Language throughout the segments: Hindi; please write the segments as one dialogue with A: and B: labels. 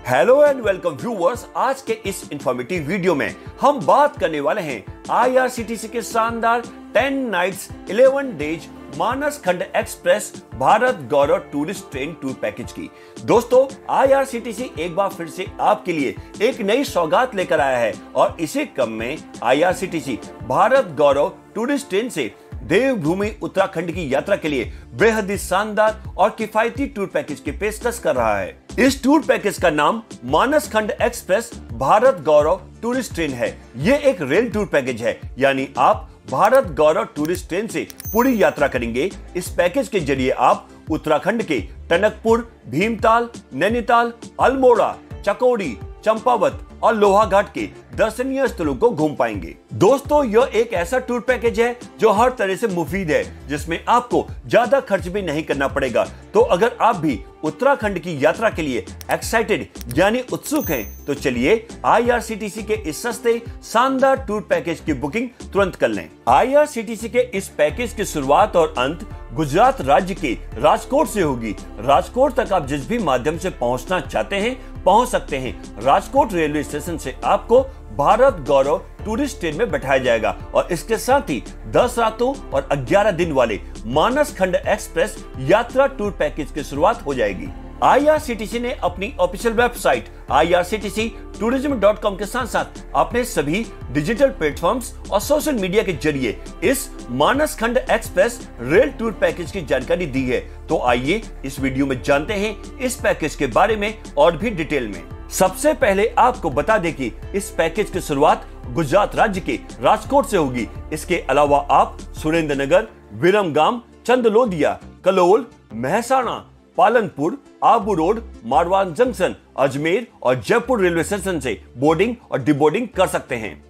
A: Hello and welcome viewers. आज के इस इंफॉर्मेटिव वीडियो में हम बात करने वाले हैं आईआरसीटीसी के शानदार 10 नाइट्स 11 डेज मानस खंड एक्सप्रेस भारत गौरव टूरिस्ट ट्रेन टूर पैकेज की। दोस्तों, आईआरसीटीसी एक बार फिर से आपके लिए एक नई सौगात लेकर आया है और इसी क्रम में आईआरसीटीसी भारत गौरव टूरिस्ट ट्रेन से देवभूमि उत्तराखंड की यात्रा के लिए बेहद ही शानदार और किफायती टूर पैकेज की पेशकश कर रहा है। इस टूर पैकेज का नाम मानस खंड एक्सप्रेस भारत गौरव टूरिस्ट ट्रेन है। ये एक रेल टूर पैकेज है, यानी आप भारत गौरव टूरिस्ट ट्रेन से पूरी यात्रा करेंगे। इस पैकेज के जरिए आप उत्तराखंड के टनकपुर, भीमताल, नैनीताल, अल्मोड़ा, चकोड़ी, चंपावत और लोहाघाट के दर्शनीय स्थलों को घूम पाएंगे। दोस्तों, यह एक ऐसा टूर पैकेज है जो हर तरह से मुफीद है, जिसमें आपको ज्यादा खर्च भी नहीं करना पड़ेगा। तो अगर आप भी उत्तराखंड की यात्रा के लिए एक्साइटेड यानी उत्सुक हैं, तो चलिए आईआरसीटीसी के इस सस्ते शानदार टूर पैकेज की बुकिंग तुरंत कर लें। आईआरसीटीसी के इस पैकेज की शुरुआत और अंत गुजरात राज्य के राजकोट से होगी। राजकोट तक आप जिस भी माध्यम से पहुंचना चाहते हैं पहुंच सकते हैं। राजकोट रेलवे स्टेशन से आपको भारत गौरव टूरिस्ट ट्रेन में बैठाया जाएगा और इसके साथ ही 10 रातों और 11 दिन वाले मानस खंड एक्सप्रेस यात्रा टूर पैकेज की शुरुआत हो जाएगी। आईआरसीटीसी ने अपनी ऑफिशियल वेबसाइट irctctourism.com के साथ साथ अपने सभी डिजिटल प्लेटफॉर्म्स और सोशल मीडिया के जरिए इस मानस खंड एक्सप्रेस रेल टूर पैकेज की जानकारी दी है। तो आइए इस वीडियो में जानते हैं इस पैकेज के बारे में और भी डिटेल में। सबसे पहले आपको बता दें कि इस पैकेज की शुरुआत गुजरात राज्य के राजकोट से होगी। इसके अलावा आप Surendranagar, Viramgam, चंदलोदिया, Kalol, Mehsana, Palanpur, Abu road, Marwan junction, Ajmer और जयपुर रेलवे स्टेशन से बोर्डिंग और डिबोर्डिंग कर सकते हैं।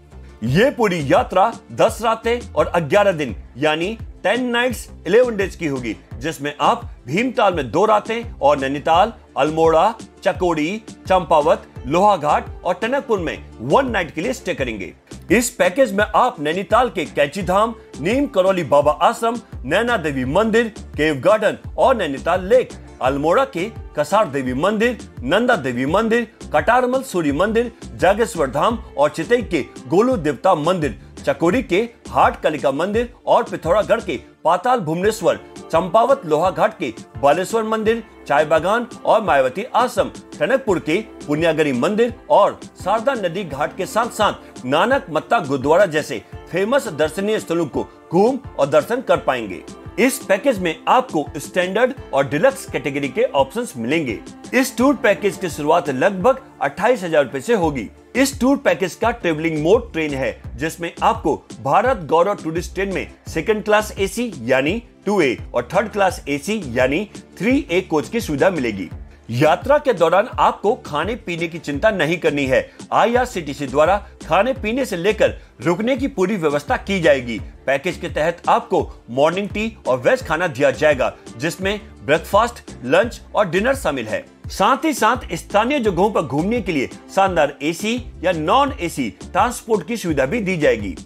A: ये पूरी यात्रा 10 रातें और 11 दिन यानी 10 नाइट्स 11 डेज की होगी, जिसमें आप भीमताल में 2 रातें और नैनीताल, अल्मोड़ा, चकोड़ी, चंपावत, लोहाघाट और टनकपुर में 1 नाइट के लिए स्टे करेंगे। इस पैकेज में आप नैनीताल के कैची धाम, नीम करौली बाबा आश्रम, नैना देवी मंदिर, केव गार्डन और नैनीताल लेक, अल्मोड़ा के कसार देवी मंदिर, नंदा देवी मंदिर, कटारमल सूर्य मंदिर, जागेश्वर धाम और चितई के गोलू देवता मंदिर, चकोरी के हाट कालिका मंदिर और पिथौरागढ़ के पाताल भुवनेश्वर, चंपावत लोहाघाट के बालेश्वर मंदिर, चाय बागान और मायावती आश्रम, टनकपुर के पुण्यागरी मंदिर और शारदा नदी घाट के साथ साथ नानक मत्ता गुरुद्वारा जैसे फेमस दर्शनीय स्थलों को घूम और दर्शन कर पाएंगे। इस पैकेज में आपको स्टैंडर्ड और डिलक्स कैटेगरी के ऑप्शंस मिलेंगे। इस टूर पैकेज की शुरुआत लगभग 28,000 रुपए से होगी। इस टूर पैकेज का ट्रेवलिंग मोड ट्रेन है, जिसमें आपको भारत गौरव टूरिस्ट ट्रेन में सेकंड क्लास एसी यानी 2A और थर्ड क्लास एसी यानी 3A कोच की सुविधा मिलेगी। यात्रा के दौरान आपको खाने पीने की चिंता नहीं करनी है। आईआरसीटीसी द्वारा खाने पीने से लेकर रुकने की पूरी व्यवस्था की जाएगी। पैकेज के तहत आपको मॉर्निंग टी और वेज खाना दिया जाएगा, जिसमें ब्रेकफास्ट, लंच और डिनर शामिल है। साथ ही साथ स्थानीय जगहों पर घूमने के लिए शानदार एसी या नॉन एसी ट्रांसपोर्ट की सुविधा भी दी जाएगी।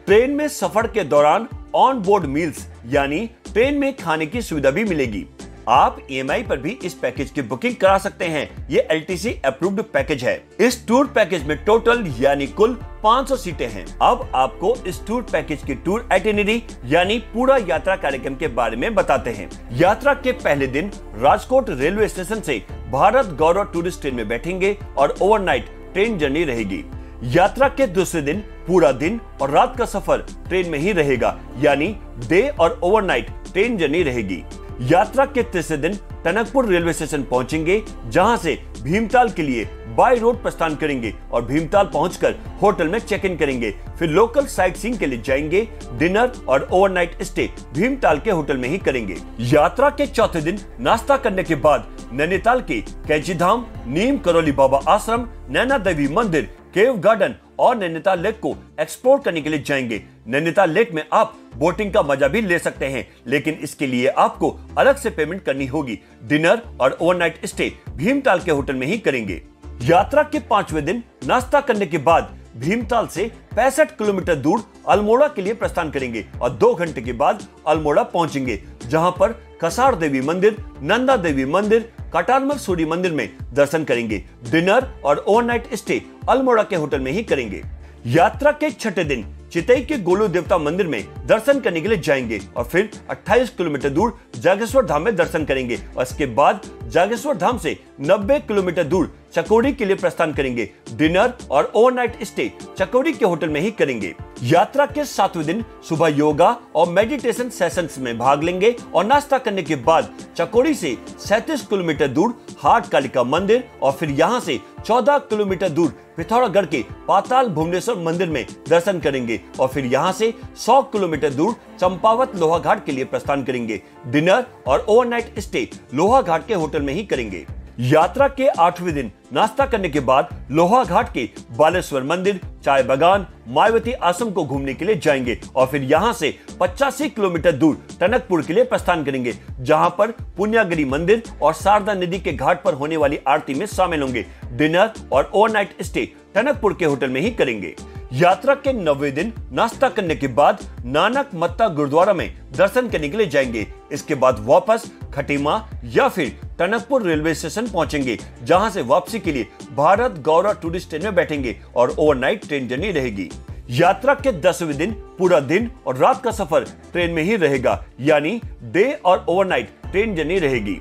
A: ट्रेन में सफर के दौरान ऑन बोर्ड मील्स यानी ट्रेन में खाने की सुविधा भी मिलेगी। आप EMI पर भी इस पैकेज की बुकिंग करा सकते हैं। ये LTC अप्रूव्ड पैकेज है। इस टूर पैकेज में टोटल यानी कुल 500 सीटें हैं। अब आपको इस टूर पैकेज की टूर आइटिनरी यानी पूरा यात्रा कार्यक्रम के बारे में बताते हैं। यात्रा के पहले दिन राजकोट रेलवे स्टेशन से भारत गौरव टूरिस्ट ट्रेन में बैठेंगे और ओवरनाइट ट्रेन जर्नी रहेगी। यात्रा के दूसरे दिन पूरा दिन और रात का सफर ट्रेन में ही रहेगा, यानी डे और ओवरनाइट ट्रेन जर्नी रहेगी। यात्रा के तीसरे दिन टनकपुर रेलवे स्टेशन पहुंचेंगे, जहां से भीमताल के लिए बाय रोड प्रस्थान करेंगे और भीमताल पहुंचकर होटल में चेक इन करेंगे। फिर लोकल साइट सीइंग के लिए जाएंगे। डिनर और ओवरनाइट स्टे भीमताल के होटल में ही करेंगे। यात्रा के चौथे दिन नाश्ता करने के बाद नैनीताल के कैची धाम, नीम करौली बाबा आश्रम, नैना देवी मंदिर, केव गार्डन और नैनीताल लेक को एक्सप्लोर करने के लिए जाएंगे। नैनीताल लेक में आप बोटिंग का मजा भी ले सकते हैं, लेकिन इसके लिए आपको अलग से पेमेंट करनी होगी। डिनर और ओवरनाइट स्टे भीमताल के होटल में ही करेंगे। यात्रा के 5वें दिन नाश्ता करने के बाद भीमताल से 65 किलोमीटर दूर अल्मोड़ा के लिए प्रस्थान करेंगे और 2 घंटे के बाद अल्मोड़ा पहुंचेंगे, जहां पर कसार देवी मंदिर, नंदा देवी मंदिर, कटारमल सूर्य मंदिर में दर्शन करेंगे। डिनर और ओवरनाइट स्टे अल्मोड़ा के होटल में ही करेंगे। यात्रा के छठे दिन चितई के गोलू देवता मंदिर में दर्शन करने के लिए जाएंगे और फिर 28 किलोमीटर दूर जागेश्वर धाम में दर्शन करेंगे और इसके बाद जागेश्वर धाम से 90 किलोमीटर दूर चकोरी के लिए प्रस्थान करेंगे। डिनर और ओवरनाइट स्टे चकोरी के होटल में ही करेंगे। यात्रा के 7वें दिन सुबह योगा और मेडिटेशन सेशंस में भाग लेंगे और नाश्ता करने के बाद चकोरी से 37 किलोमीटर दूर हाट कालिका मंदिर और फिर यहां से 14 किलोमीटर दूर पिथौरागढ़ के पाताल भुवनेश्वर मंदिर में दर्शन करेंगे और फिर यहां से 100 किलोमीटर दूर चंपावत लोहा घाट के लिए प्रस्थान करेंगे। डिनर और ओवरनाइट स्टे लोहा घाट के होटल में ही करेंगे। यात्रा के 8वें दिन नाश्ता करने के बाद लोहा घाट के बालेश्वर मंदिर, चाय बागान, मायावती आश्रम को घूमने के लिए जाएंगे और फिर यहां से 85 किलोमीटर दूर टनकपुर के लिए प्रस्थान करेंगे, जहां पर पुण्यागिरी मंदिर और शारदा नदी के घाट पर होने वाली आरती में शामिल होंगे। डिनर और ओवरनाइट स्टे टनकपुर के होटल में ही करेंगे। यात्रा के 9वें दिन नाश्ता करने के बाद नानक मत्ता गुरुद्वारा में दर्शन करने के लिए जाएंगे। इसके बाद वापस खटीमा या फिर टनकपुर रेलवे स्टेशन पहुंचेंगे, जहां से वापसी के लिए भारत गौरव टूरिस्ट ट्रेन में बैठेंगे और ओवरनाइट ट्रेन जर्नी रहेगी। यात्रा के 10वें दिन पूरा दिन और रात का सफर ट्रेन में ही रहेगा, यानी डे और ओवरनाइट ट्रेन जर्नी रहेगी।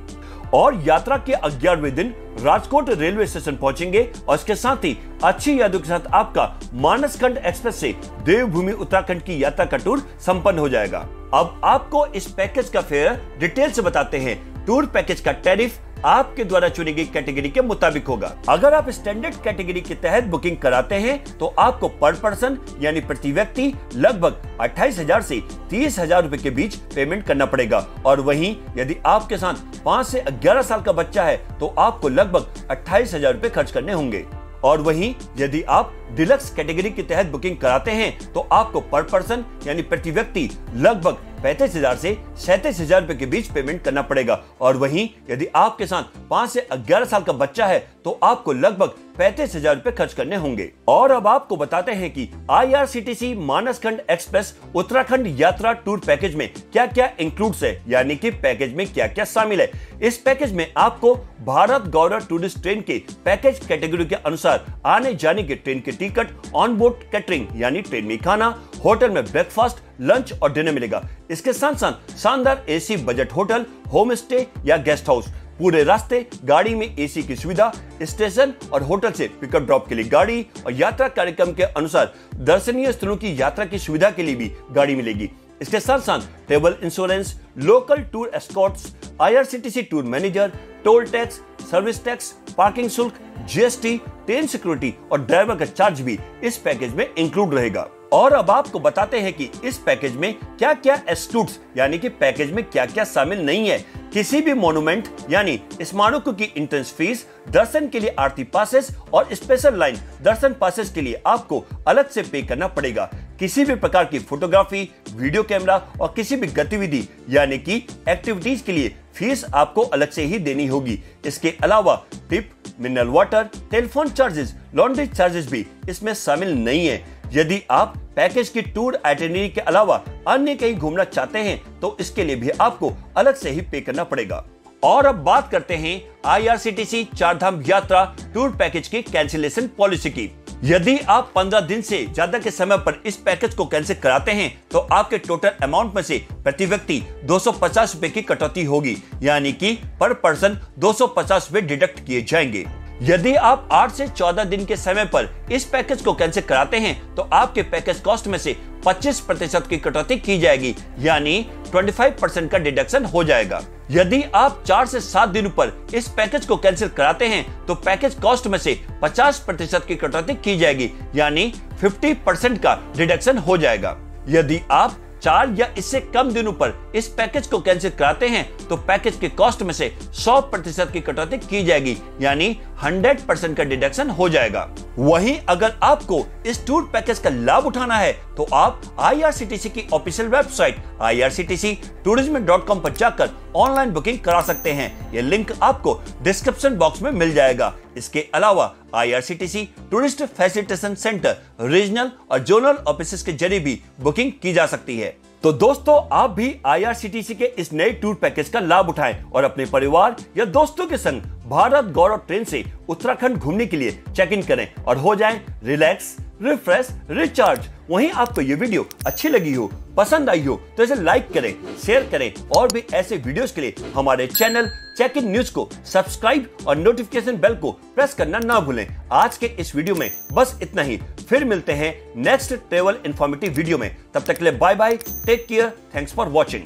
A: और यात्रा के 11वें दिन राजकोट रेलवे स्टेशन पहुंचेंगे और इसके साथ ही अच्छी यादों के साथ आपका मानसखंड एक्सप्रेस से देवभूमि उत्तराखंड की यात्रा का टूर संपन्न हो जाएगा। अब आपको इस पैकेज का फेयर डिटेल से बताते हैं। टूर पैकेज का टैरिफ आपके द्वारा चुनी गई कैटेगरी के मुताबिक होगा। अगर आप स्टैंडर्ड कैटेगरी के तहत बुकिंग कराते हैं तो आपको पर पर्सन यानी प्रति व्यक्ति लगभग 28,000 से 30,000 रुपए के बीच पेमेंट करना पड़ेगा और वहीं यदि आपके साथ 5 से 11 साल का बच्चा है तो आपको लगभग 28,000 रुपए खर्च करने होंगे। और वहीं यदि आप डिलक्स कैटेगरी के तहत बुकिंग कराते हैं तो आपको पर पर्सन यानी प्रति व्यक्ति लगभग 35,000 से 37,000 रुपए के बीच पेमेंट करना पड़ेगा और वहीं यदि आपके साथ 5 से 11 साल का बच्चा है तो आपको लगभग 35,000 रुपए खर्च करने होंगे। और अब आपको बताते हैं कि IRCTC मानसखंड एक्सप्रेस उत्तराखंड यात्रा टूर पैकेज में क्या क्या इंक्लूड्स है, यानी कि पैकेज में क्या क्या शामिल है। इस पैकेज में आपको भारत गौरव टूरिस्ट ट्रेन के पैकेज कैटेगरी के अनुसार आने जाने के ट्रेन के टिकट, ऑन बोर्ड कैटरिंग यानी ट्रेन में खाना, होटल में ब्रेकफास्ट, लंच और डिनर मिलेगा। इसके साथ साथ शानदार AC budget hotel, home stay या गेस्ट हाउस, पूरे रास्ते गाड़ी में AC की सुविधा, स्टेशन और होटल से पिकअप ड्रॉप के लिए गाड़ी और यात्रा कार्यक्रम के अनुसार दर्शनीय स्थलों की यात्रा की सुविधा के लिए भी गाड़ी मिलेगी। इसके साथ साथ travel insurance, local tour Escorts, IRCTC tour manager, toll tax, service tax, parking शुल्क, GST, ट्रेन सिक्योरिटी और ड्राइवर का चार्ज भी इस पैकेज में इंक्लूड रहेगा। और अब आपको बताते हैं कि इस पैकेज में क्या क्या एक्सक्लूड्स यानी कि पैकेज में क्या क्या शामिल नहीं है। किसी भी मोन्यूमेंट यानी स्मारकों की एंट्रेंस फीस, दर्शन के लिए आरती पासेस और स्पेशल लाइन दर्शन पासेस के लिए आपको अलग से पे करना पड़ेगा। किसी भी प्रकार की फोटोग्राफी, वीडियो कैमरा और किसी भी गतिविधि यानी कि एक्टिविटीज के लिए फीस आपको अलग से ही देनी होगी। इसके अलावा tip, mineral water, telephone charges, laundry charges भी इसमें शामिल नहीं है। यदि आप पैकेज की टूर आइटिनरी के अलावा अन्य कहीं घूमना चाहते हैं तो इसके लिए भी आपको अलग से ही पे करना पड़ेगा। और अब बात करते हैं IRCTC चारधाम यात्रा टूर पैकेज की कैंसिलेशन पॉलिसी की। यदि आप 15 दिन से ज्यादा के समय पर इस पैकेज को कैंसिल कराते हैं तो आपके टोटल अमाउंट में से प्रति व्यक्ति 250 रुपए की कटौती होगी, यानी कि पर पर्सन 250 रुपए डिडक्ट किए जाएंगे। यदि आप 8 से 14 दिन के समय पर इस पैकेज को कैंसिल कराते हैं तो आपके पैकेज कॉस्ट में से 25% की कटौती की जाएगी, यानी 25% का डिडक्शन हो जाएगा। यदि आप 4 से 7 दिन पर इस पैकेज को कैंसिल कराते हैं तो पैकेज कॉस्ट में से 50% की कटौती की जाएगी, यानी 50% का डिडक्शन हो जाएगा। यदि आप 4 या इससे कम दिनों पर इस पैकेज को कैंसिल कराते हैं तो पैकेज के कॉस्ट में से 100% की कटौती की जाएगी, यानी 100% का डिडक्शन हो जाएगा। वहीं अगर आपको इस टूर पैकेज का लाभ उठाना है तो आप IRCTC की ऑफिशियल वेबसाइट irctctourism.com पर जाकर ऑनलाइन बुकिंग करा सकते हैं। यह लिंक आपको डिस्क्रिप्शन बॉक्स में मिल जाएगा। इसके अलावा IRCTC tourist facilitation centre, regional और जोनल ऑफिस के जरिए भी बुकिंग की जा सकती है। तो दोस्तों, आप भी IRCTC के इस नए टूर पैकेज का लाभ उठाएं और अपने परिवार या दोस्तों के संग भारत गौरव ट्रेन से उत्तराखंड घूमने के लिए चेक इन करें और हो जाएं रिलैक्स, रिफ्रेश, रिचार्ज। वहीं आपको ये वीडियो अच्छी लगी हो, पसंद आई हो तो इसे लाइक करें, शेयर करें और भी ऐसे वीडियोस के लिए हमारे चैनल चेक इन न्यूज को सब्सक्राइब और नोटिफिकेशन बेल को प्रेस करना ना भूलें। आज के इस वीडियो में बस इतना ही। फिर मिलते हैं नेक्स्ट ट्रेवल इंफॉर्मेटिव वीडियो में। तब तक के लिए bye bye, take care, thanks for watching.